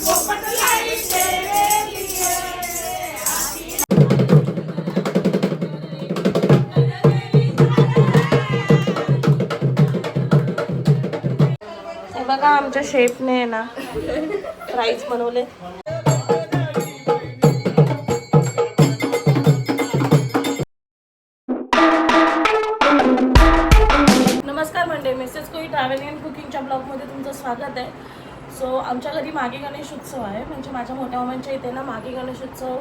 बघा आमच्या शेफने ना फ्राईज बनवले. नमस्कार मंडळी, मिसेस कोई ट्रॅव्हलिंग अँड कुकिंगच्या ब्लॉगमध्ये तुमचं स्वागत आहे. सो आमच्या घरी मागे गणेश उत्सव आहे. म्हणजे माझ्या मोठ्या मामांच्या इथे ना मागे गणेश उत्सव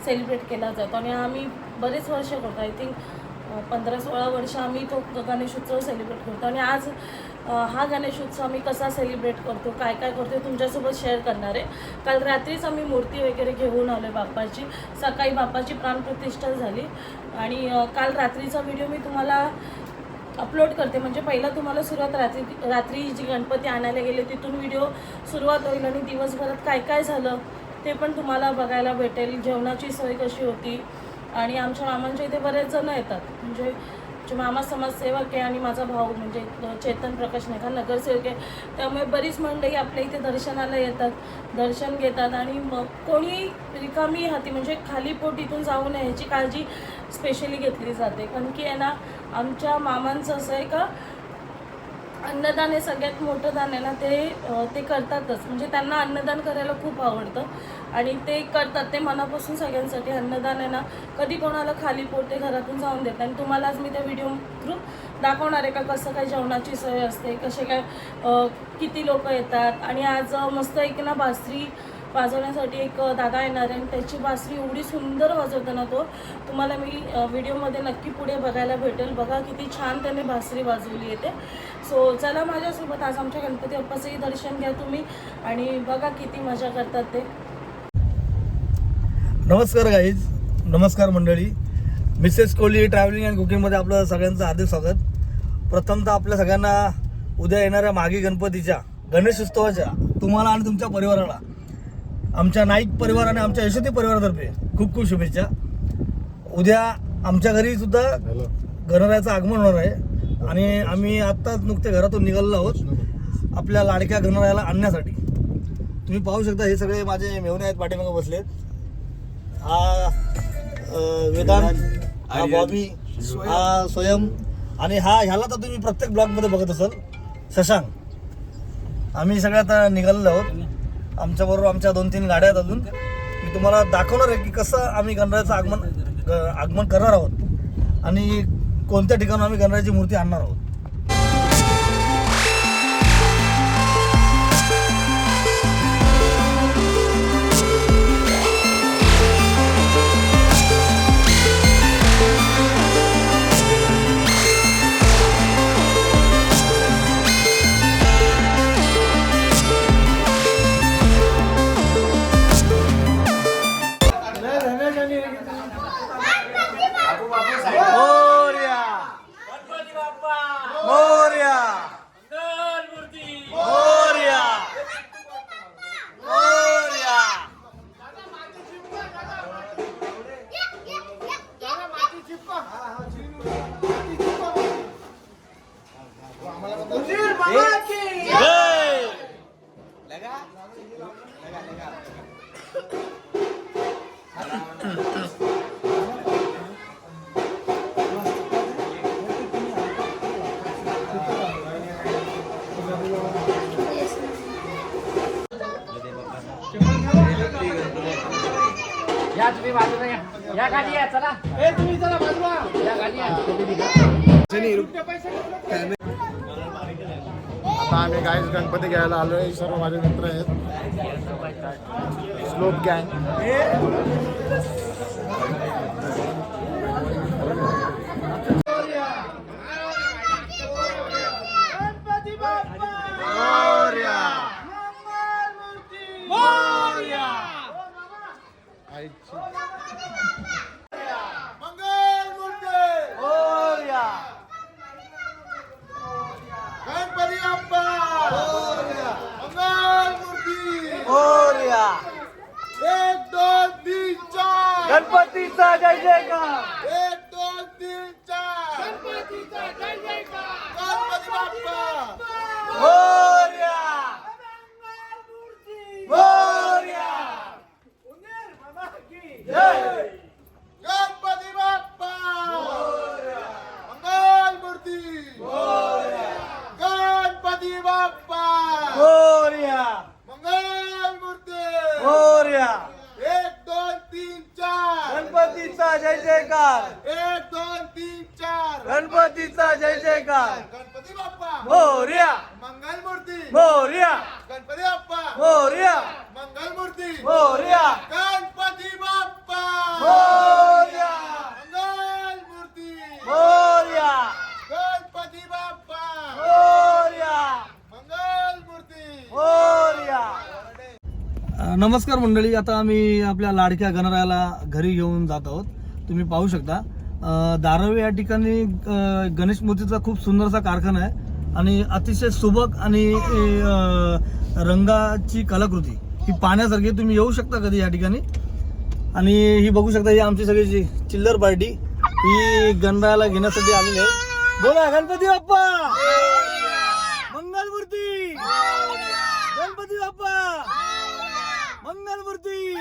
सेलिब्रेट केला जातो आणि आम्ही बरेच वर्ष करतो. आय थिंक 15-16 वर्ष आम्ही तो गणेश उत्सव सेलिब्रेट करतो. आणि आज हा गणेश उत्सव आम्ही कसा सेलिब्रेट करतो, काय काय करतो तुमच्यासोबत शेअर करणार आहे. काल रात्रीच आम्ही मूर्ती वगैरे घेऊन आलो बाप्पाची. सकाळी बाप्पाची प्राणप्रतिष्ठा झाली आणि काल रात्रीचा व्हिडिओ मी तुम्हाला अपलोड करते. म्हणजे पहिला तुम्हाला सुरुवात रात्री जी गणपती आणायला गेले तिथून व्हिडिओ सुरुवात होईल आणि दिवसभरात काय काय झालं ते पण तुम्हाला बघायला भेटेल. जेवणाची सोय कशी होती. आणि आमच्या मामांच्या इथे बरेच जण येतात. म्हणजे मामा समाजसेवक आहे आणि माझा भाऊ म्हणजे चेतन प्रकाश नका नगरसेवक आहे. त्यामुळे बरीच मंडळी आपल्या इथे दर्शनाला येतात, दर्शन घेतात. आणि मग कोणी रिकामी हाती म्हणजे खाली पोट इथून जाऊ नये ह्याची काळजी स्पेशली घेतली जाते. कारण की आहे ना आमच्या मामांचं असं आहे का अन्नदान हे सगळ्यात मोठं दान आहे ना, ते करतातच. म्हणजे त्यांना अन्नदान करायला खूप आवडतं आणि ते करतात. ते मनापासून सगळ्यांसाठी अन्नदान आहे ना, कधी कोणाला खाली पोटे घरातून जाऊन देत. आणि तुम्हाला आज मी त्या व्हिडिओ थ्रू दाखवणार आहे का कसं काय जेवणाची सोय असते, कसे काय किती लोक येतात. आणि आज मस्त एक ना बासरी वाजवण्यासाठी एक दादा येणार आहे आणि त्याची बासरी एवढी सुंदर वाजवताना तो तुम्हाला मी व्हिडिओमध्ये नक्की पुढे बघायला भेटेल. बघा किती छान त्याने बासरी वाजवली येते. सो चला माझ्यासोबत आज आमच्या गणपती बाप्पाचंही दर्शन घ्या तुम्ही आणि बघा किती मजा करतात ते. नमस्कार गाईज, नमस्कार मंडळी. मिसेस कोहली ट्रॅव्हलिंग अँड कुकिंगमध्ये आपलं सगळ्यांचं हार्दिक स्वागत. प्रथमतः आपल्या सगळ्यांना उद्या येणाऱ्या मागी गणपतीच्या गणेश उत्सवाच्या तुम्हाला आणि तुमच्या परिवाराला आमच्या नाईक परिवार आणि आमच्या यशोदी परिवारातर्फे खूप खूप शुभेच्छा. उद्या आमच्या घरी सुद्धा गणरायाचं आगमन होणार आहे आणि आम्ही आत्ताच नुकते घरातून निघालेलो आहोत आपल्या लाडक्या गणरायाला आणण्यासाठी. तुम्ही पाहू शकता हे सगळे माझे मेहुणे आहेत पाठीमागे बसलेत. हा वेदांत, हा बॉबी, हा स्वयं आणि ह्याला तर तुम्ही प्रत्येक ब्लॉगमध्ये बघत असाल शशांक. आम्ही सगळ्यात निघालेलो आहोत. आमच्याबरोबर आमच्या 2-3 गाड्या आहेत अजून. मी तुम्हाला दाखवणार आहे की कसं आम्ही गणरायाचं आगमन करणार आहोत आणि कोणत्या ठिकाणी आम्ही गणरायाची मूर्ती आणणार आहोत. या तुम्ही बाजूला या गाडी या चला. तुम्ही चला बाजूला या गाडी या. आता आम्ही गाईज गणपती घ्यायला आलोय. सर्व माझे मित्र आहेत. स्लोप गँग. गणपतीचा जय जयकार. 1 2 3 4 गणपतीचा जय जयकार. गणपती बाप्पा मोरया. मोरया. मोरया. 1 2 3 4 गणपतीचा जय जयकार. 1 2 3 4 गणपतीचा जय जयकार. गणपती बाप्पा मोरया. मंगल मूर्ती मोरया. गणपती बाप्पा मोरया. मंगल मूर्ती मोरया. गणपती बाप्पा मोरया. मंगल मूर्ती मोरया. गणपती बाप्पा मोरया. मंगल मूर्ती मोरया. नमस्कार मंडळी, आता आम्ही आपल्या लाडक्या गणरायाला घरी घेऊन जात आहोत. तुम्ही पाहू शकता धारावी या ठिकाणी गणेश मूर्तीचा खूप सुंदरसा कारखाना आहे आणि अतिशय सुबक आणि रंगाची कलाकृती ही पाहण्यासारखी. तुम्ही येऊ शकता कधी या ठिकाणी. आणि ही बघू शकता, ही आमची सगळी चिल्लर पार्टी ही गणरायाला घेण्यासाठी आलेली आहे. बोला गणपती बाप्पा मंगल मूर्ती. गणपती बाप्पा मंगल मूर्ती.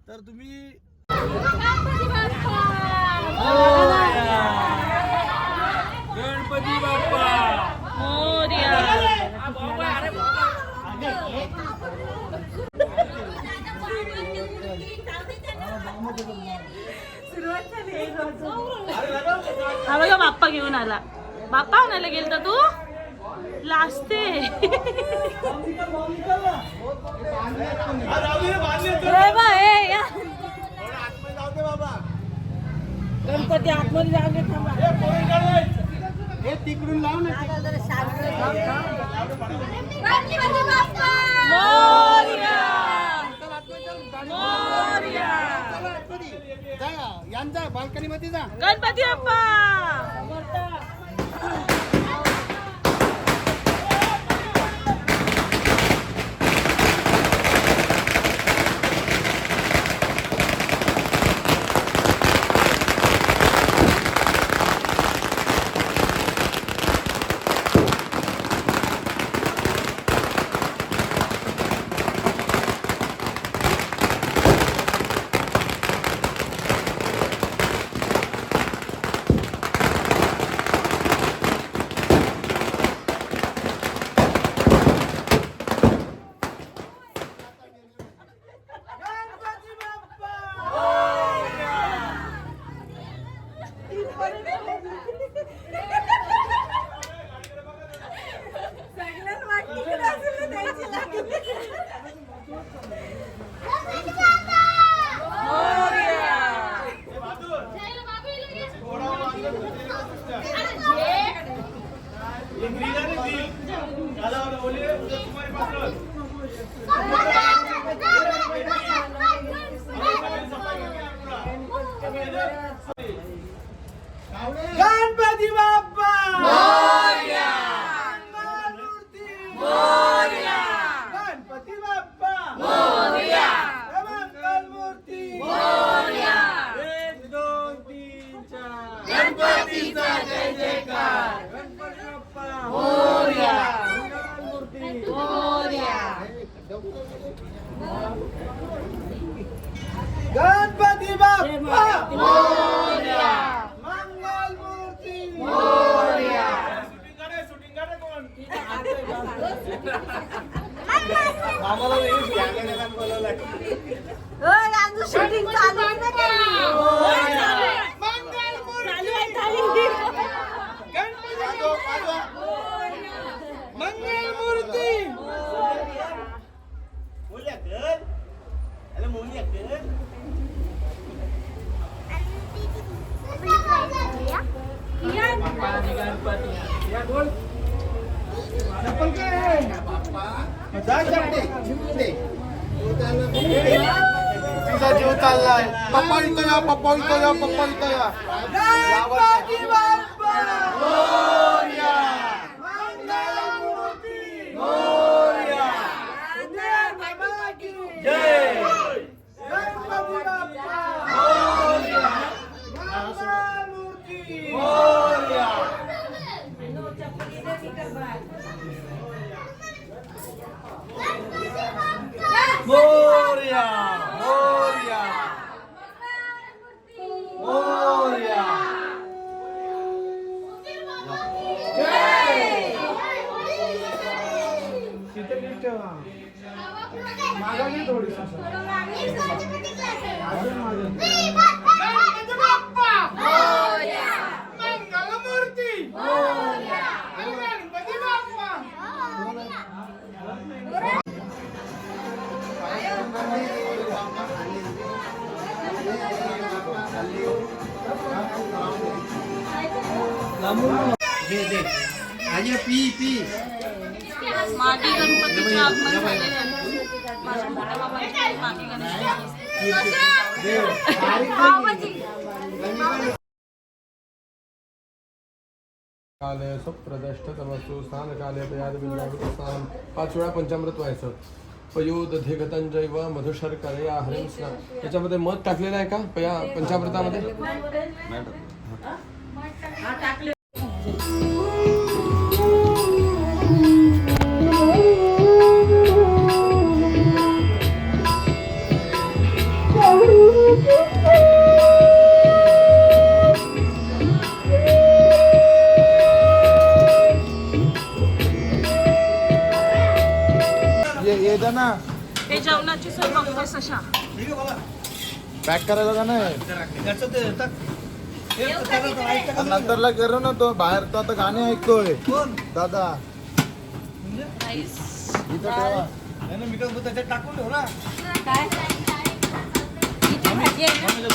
तर तुम्ही गणपती बाप्पा हा बघा बाप्पा घेऊन आला. बाप्पा आणायला गेलता तू लाजते. गणपती आतमध्ये जाऊन दे. थांबा. हे तिकडून लाव ना. मोरया. मोरया. जा यांचा बाल्कनी मध्ये जा. गणपती बाप्पा. गणपती बाप्पा मोरया. मोरया. गणपती बाप्पा मोरया. मंगल मूर्ती मोरया. 1 2 3 4 गणपतीचा जय जयकार. गणपती बाप्पा मोरया. मंगल मूर्ती मोरया. गणपती बाप्पा मोरया. मंगल मूर्ती मोरया. शूटिंग चालू मंगल मूर्ती तुझा जीव चाललाय. पप्पा इथं या. पप्पा इथं या. पप्पा इथं या. गणपती बाप्पा मोरया. मंगल मूर्ती मोरया. जय गणपती बाप्पा मोरया. मंगल मूर्ती मोरया. मोरया. मोरया. मोरया. जय. मागवली थोडी मंगलमूर्ती गणपती बाप्पा मागे गणपतीचे आगमन झालेले आहे. माझ्या मोठ्या मामांचे मागे गणेश काले सुप्रदष्ट तमस्तु स्नान काले पयाद बिंदावृत स्नान 5 वेळा पंचामृत व्हायचं पयोद धिगतंजैव मधुशर्करया हरिं स्नान. याच्यामध्ये मध टाकलेलं आहे का पंचामृतामध्ये? ये ना हे जेवणाची सोय बघतो सशा. पॅक करायला का नाही नंतरला करू ना तो बाहेर तो आता गाणे ऐकतोय दादा राईस मी काय बोलतो त्याच्यात टाकून ठेव ना. काय किती भाजी आहे ना?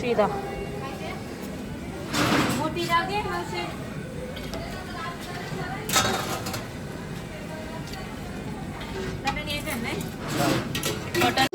श्रीदा मोठी जाऊ दे मावशी. मटण यायचं नाही. मटन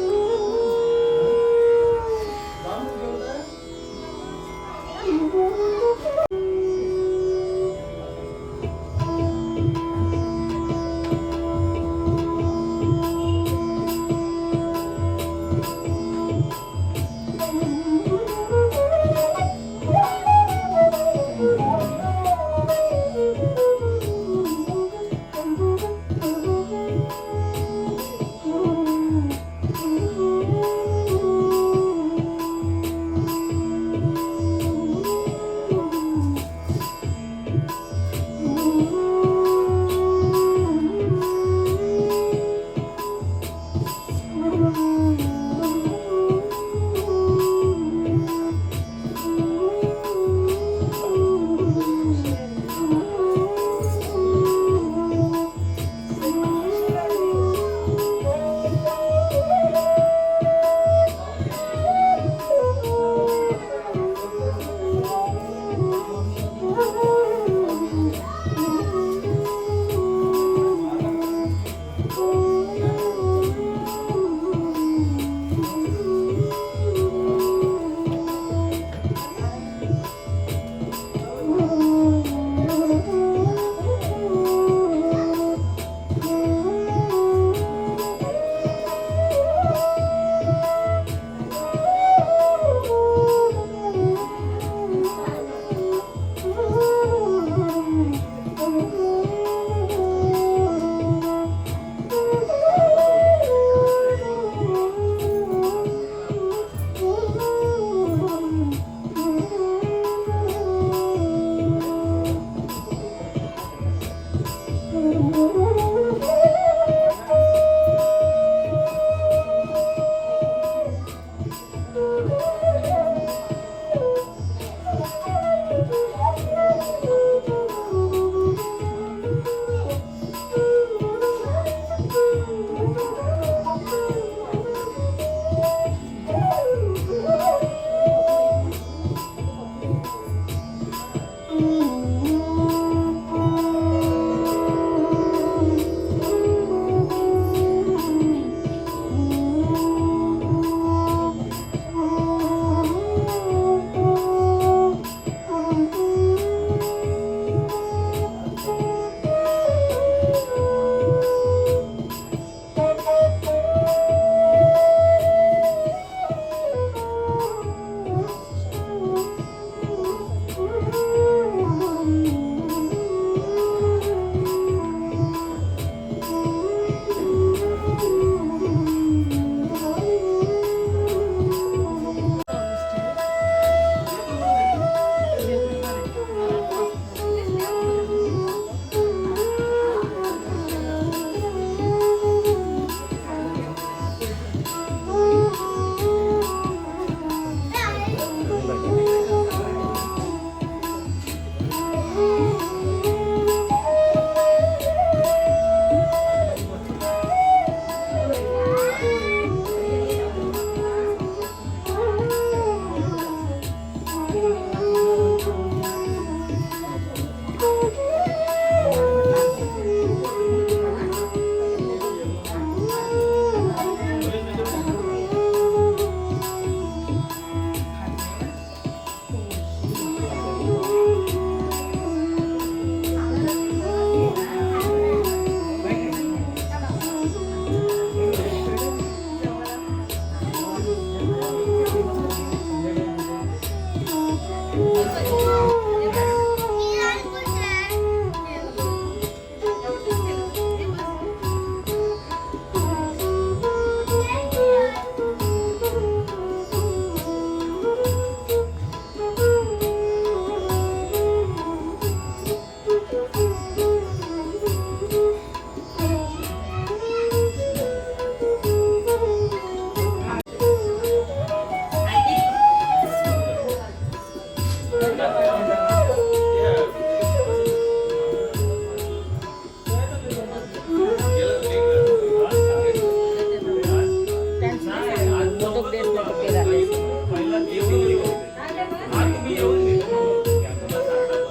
मोदक देत नाही तर पेढा द्यायचा.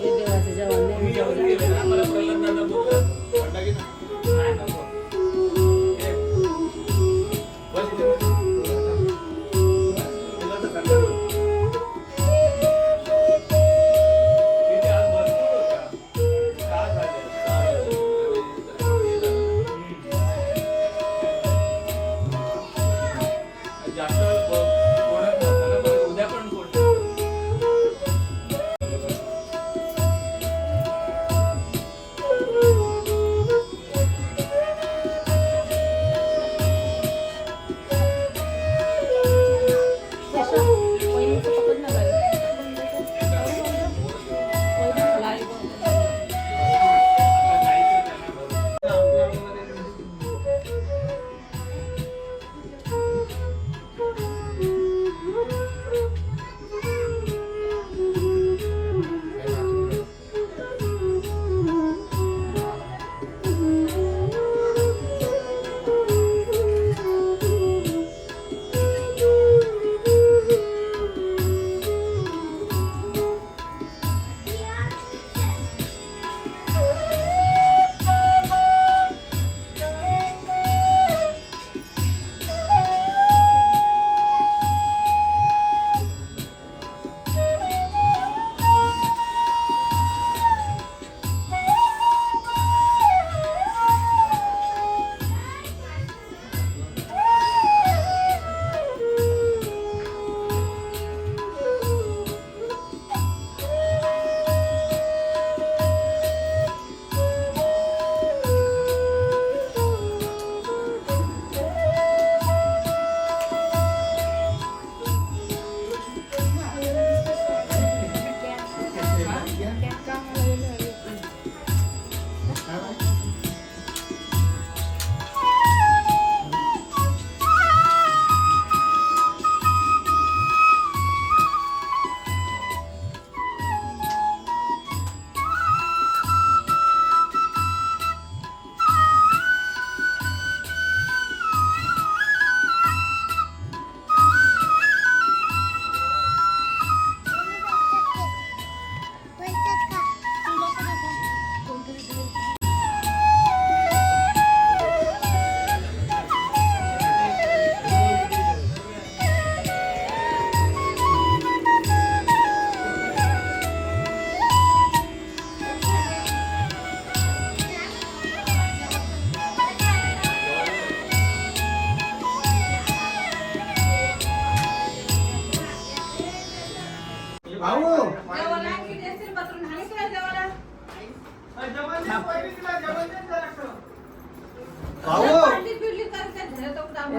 हे देवाचं जेवण नेहमी जेवण. हे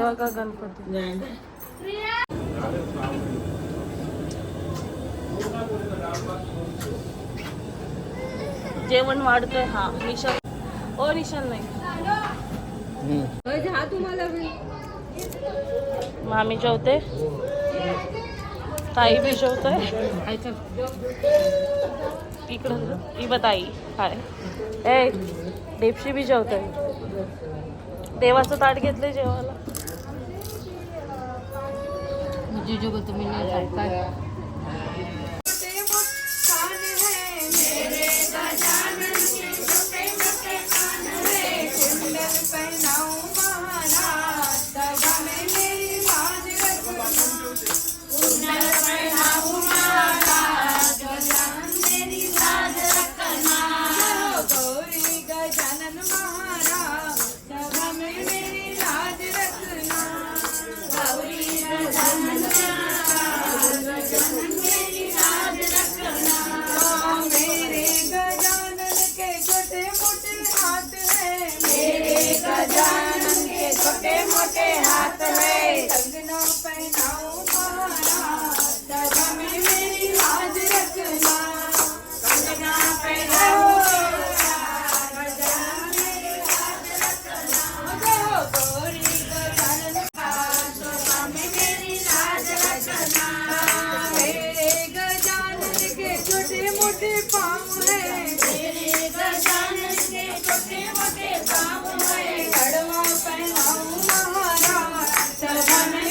बघा गणपती. जेवण वाढतोय. हा निशाल. ओ निशाल नाही. मामी जेवते, ताई बी जेवतोय. इकडं ही बताई हाय. ए डेपशी बी जेवतोय. देवाचं ताट घेतलंय जेवायला. तुम्ही नाही खात काय? छोटे मोटे हाथ है, कंगना पहनाऊं महाराज, सदा में मेरी लाज रखना, कंगना पहनाऊं सदा मेरी लाज रखना, गोरी गजानन सदा में मेरी लाज रखना, मेरे गजानन के छोटे मोटे पाँव है, मेरे गजानन के छोटे मोटे पाँव है, घड़वा पहनाऊं महाराज, सदा में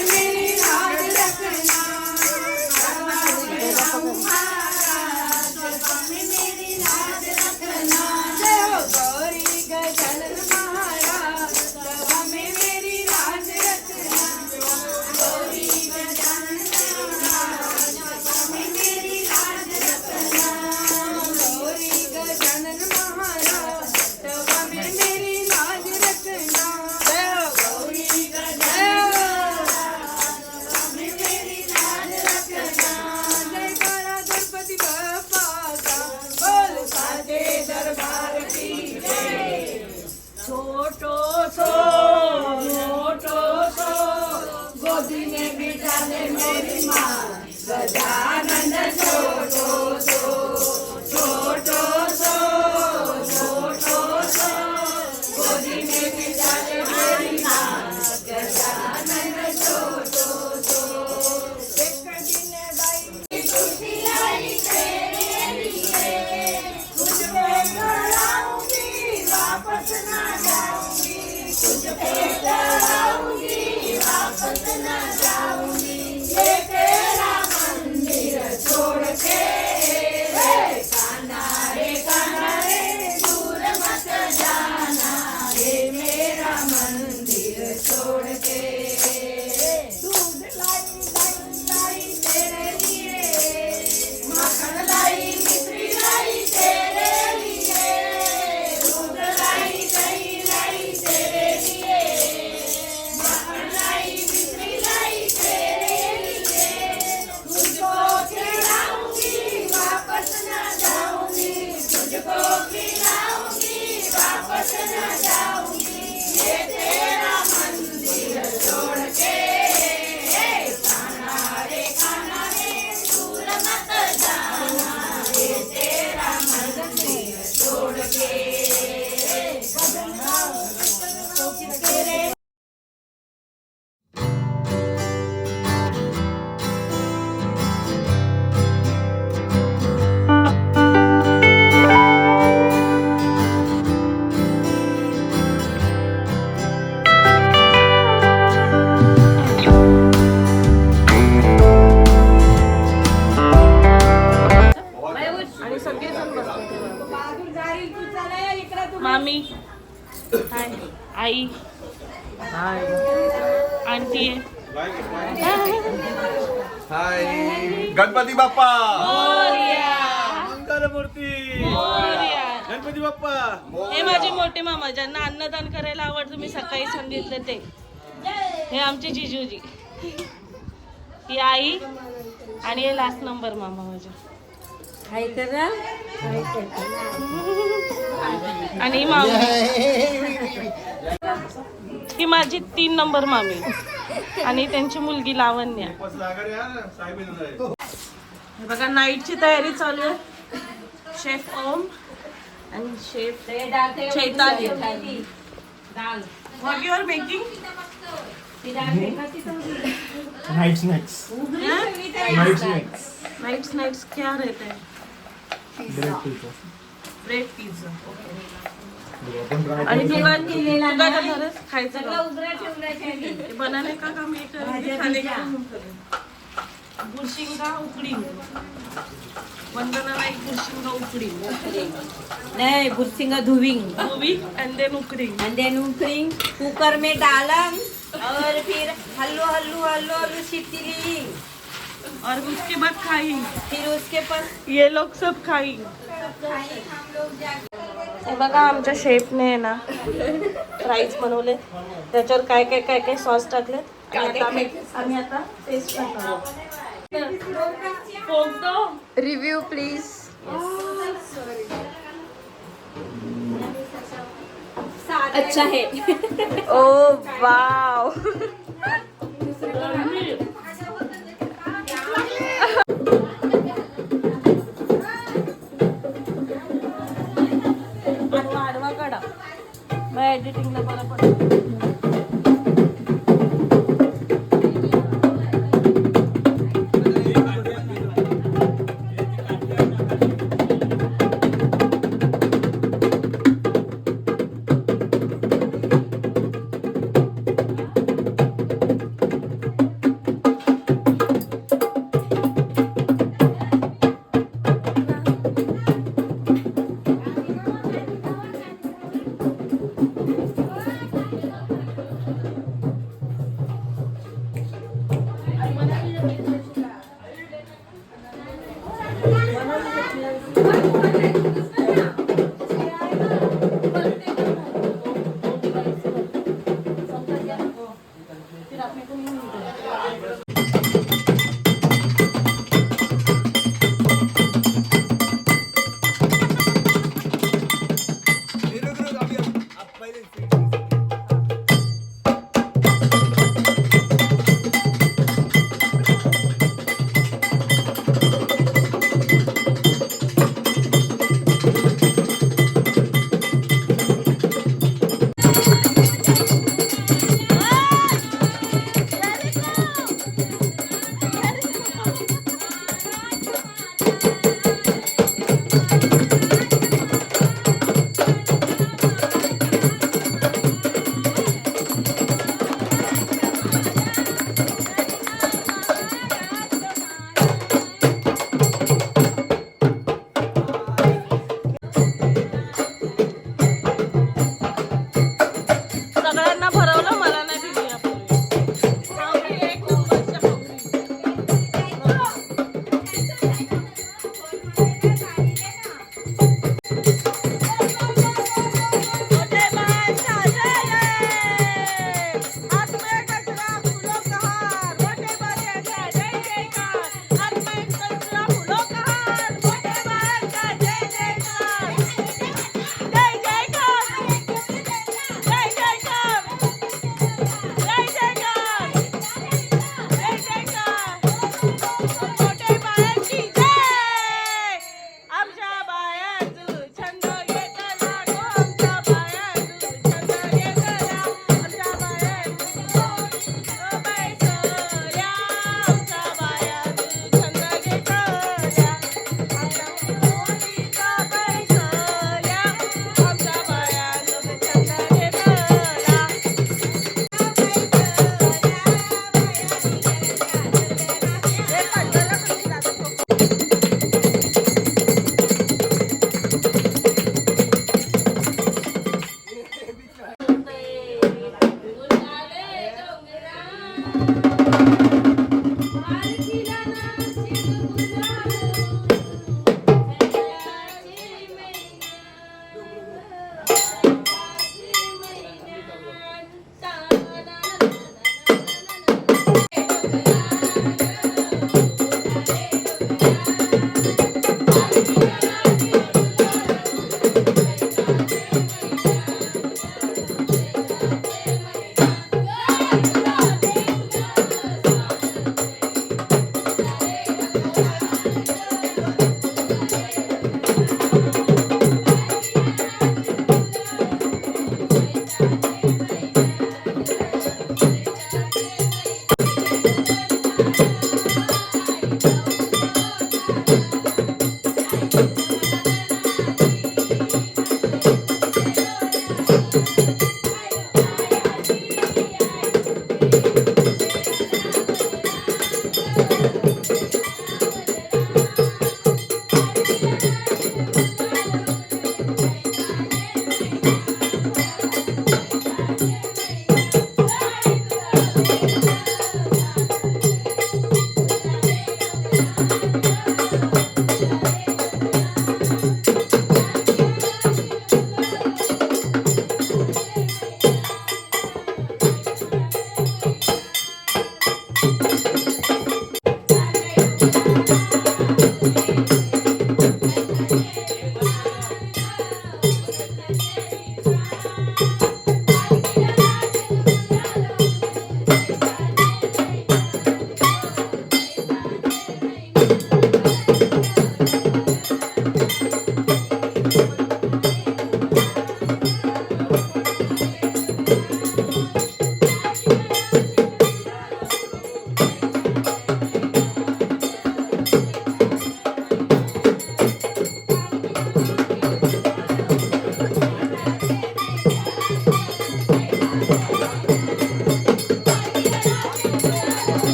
में बिठा दे मेरी माँ गजानन छोटो सो गोदी में बिठा दे मेरी माँ गजानन छोटो सो एक दिन बाई खुशी लाई तेरे लिए तुझ पे कराऊंगी वापस ना जाऊंगी तुझ पे कराऊंगी वापस ना जाऊंगी ये तेरा मंदिर छोड़ के रे कान्हा रे दूर मत जाना ये मेरा मंदिर छोड़ के दूध लाई तेरे लिए माखन लाई मिश्री लाई तेरे लिए दूध लाई दही लाई तेरे लिए माखन लाई मिश्री लाई तेरे लिए तुझको खिलाऊंगी वापस ना जाऊंगी तुझको खिलाऊंगी वापस ना जाऊंगी ये तेरा मंदिर छोड़ के खाना रे दूर मत जाना ये तेरा मंदिर छोड़ के तेरे आणि सगळेजण बसले मामी हाय आई हाय आंटी हाय गणपती बाप्पा गणपती बाप्पा हे माझे मोठे मामा ज्यांना अन्नदान करायला आवडतं मी सकाळी सांगितलं ते हे आमचे जिजूजी ही आई आणि हे लास्ट नंबर मामा माझे काय करा आणि ही मामी ही माझी 3 नंबर मामी आणि त्यांची मुलगी लावण्या हे बघा नाईटची तयारी चालू आहे शेफ ओम आणि chef Chaitali what you are making nights nights क्या रहता है ब्रेड पिझ्झा आणि तुला काय करणार आहेस? खायचं का? बनाने का काम हे कर खाने का गुरशिंगा उकडी वंदनाला एक गुरशिंगा उकडी नहीं भुरसिंगा धुविंग मूवी एंड देन उकडी एंड देन उकरिंग कुकर में डालम और फिर हल्लो हल्लो हल्लो हल्लो सीटी ली और उसके बाद खाई फिर उसके पास ये लोग सब खाई हे बघा आमच्या शेफने आहे ना फ्राईज बनवले त्याच्यावर काय काय काय काय सॉस टाकलेत आणि आता आम्ही आता टेस्ट करणार रिव्ह्यू प्लीज अच्छा है ओ वाव आडवा काढा मग एडिटिंगला बरं पडतं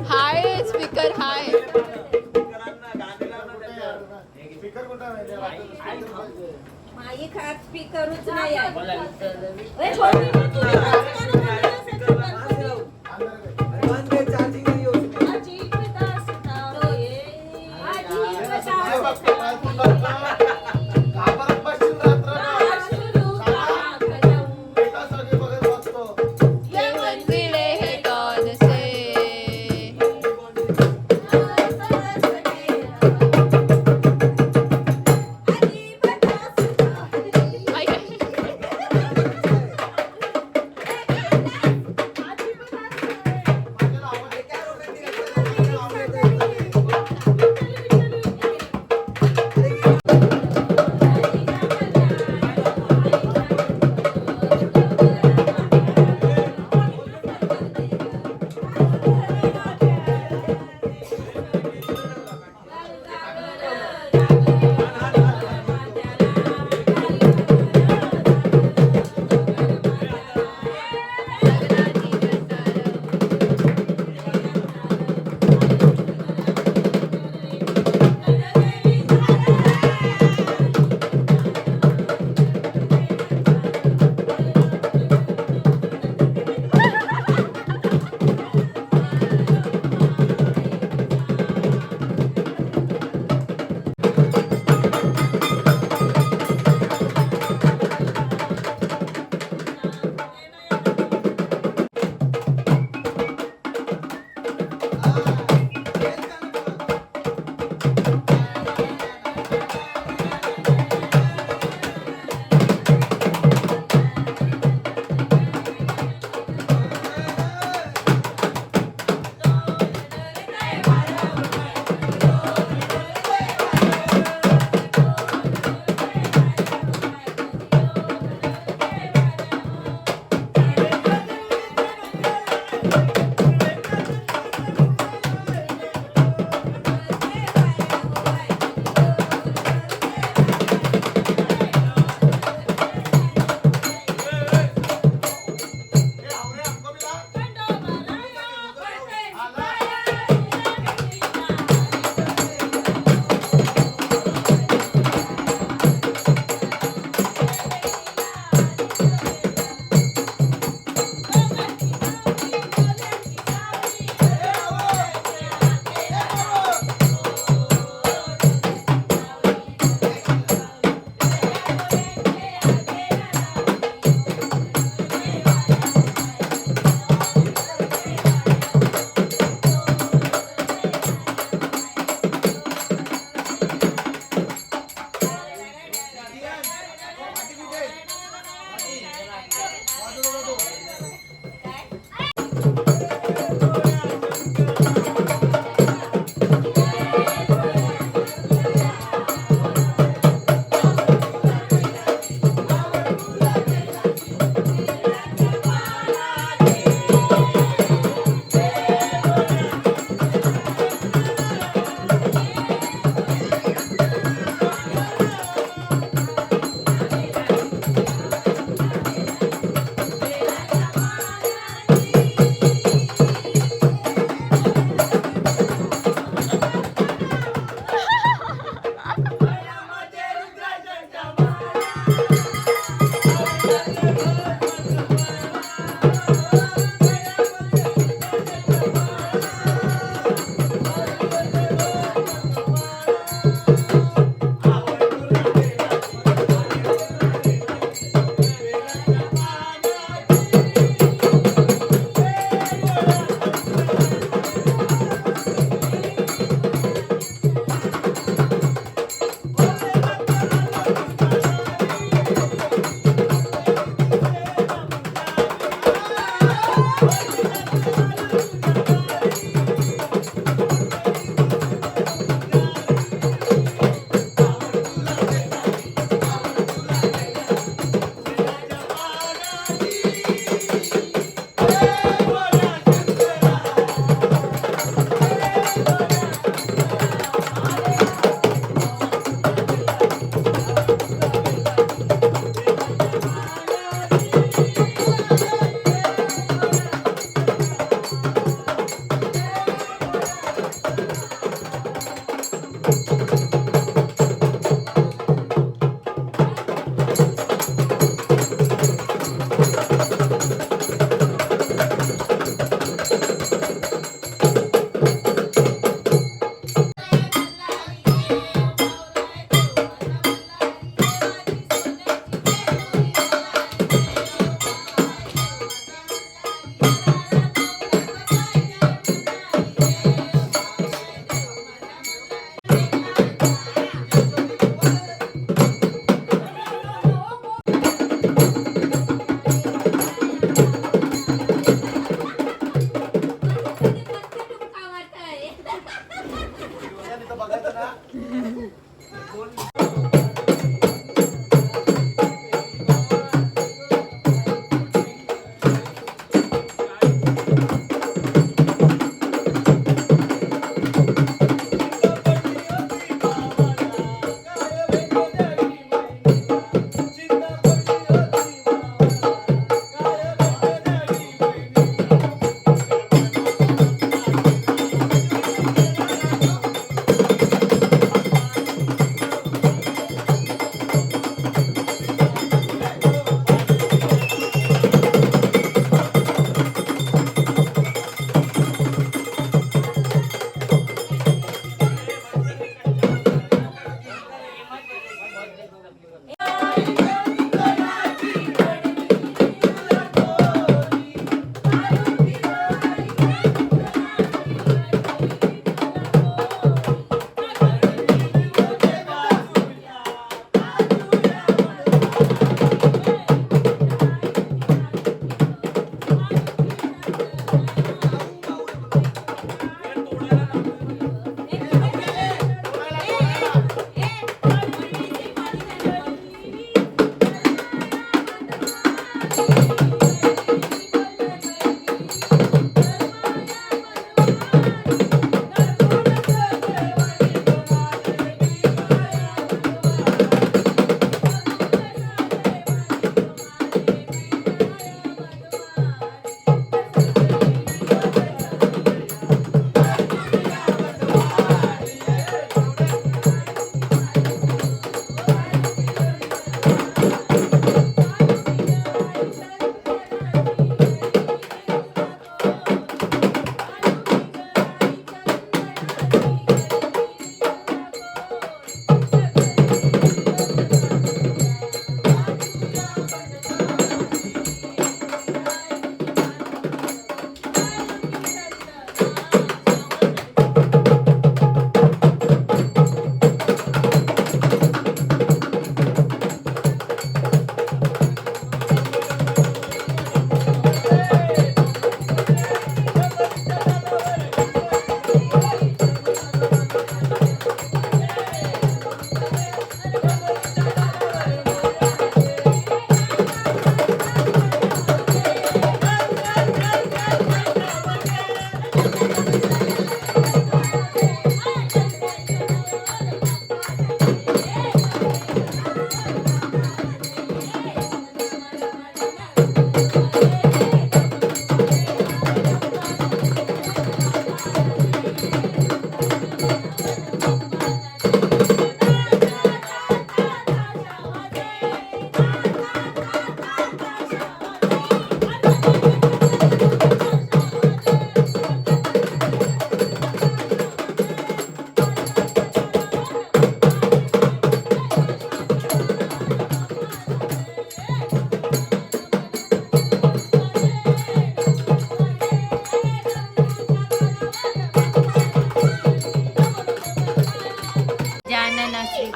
हाय स्पीकर हाय. माई खात स्पीकरच नाही आहे. ए, छोटी मोठी आजी पिता सिता ये. जेवण दिले हे कौन से. आई.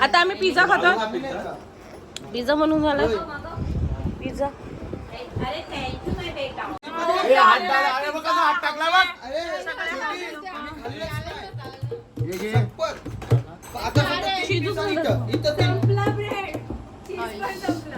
आता आम्ही पिझ्झा खातो. पिझ्झा म्हणून झाला पिझ्झा. अरे थँक्यू माय बेटा. संपला ब्रेड. चीज पण संपला.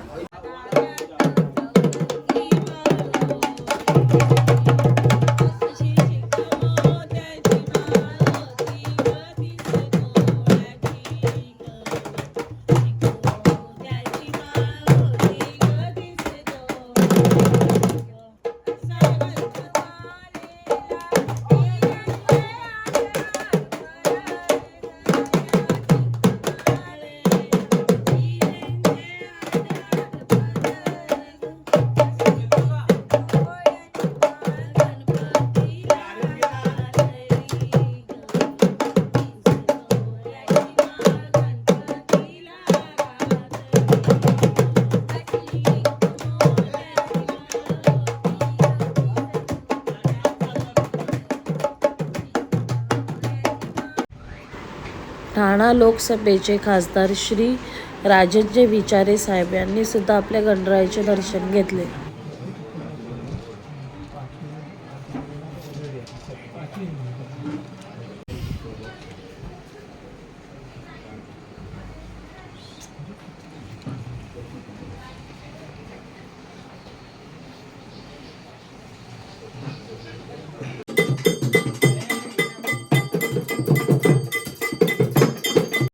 ठाणा लोकसभेचे खासदार श्री राजनचे विचारे साहेब यांनी सुद्धा आपल्या गणरायाचे दर्शन घेतले.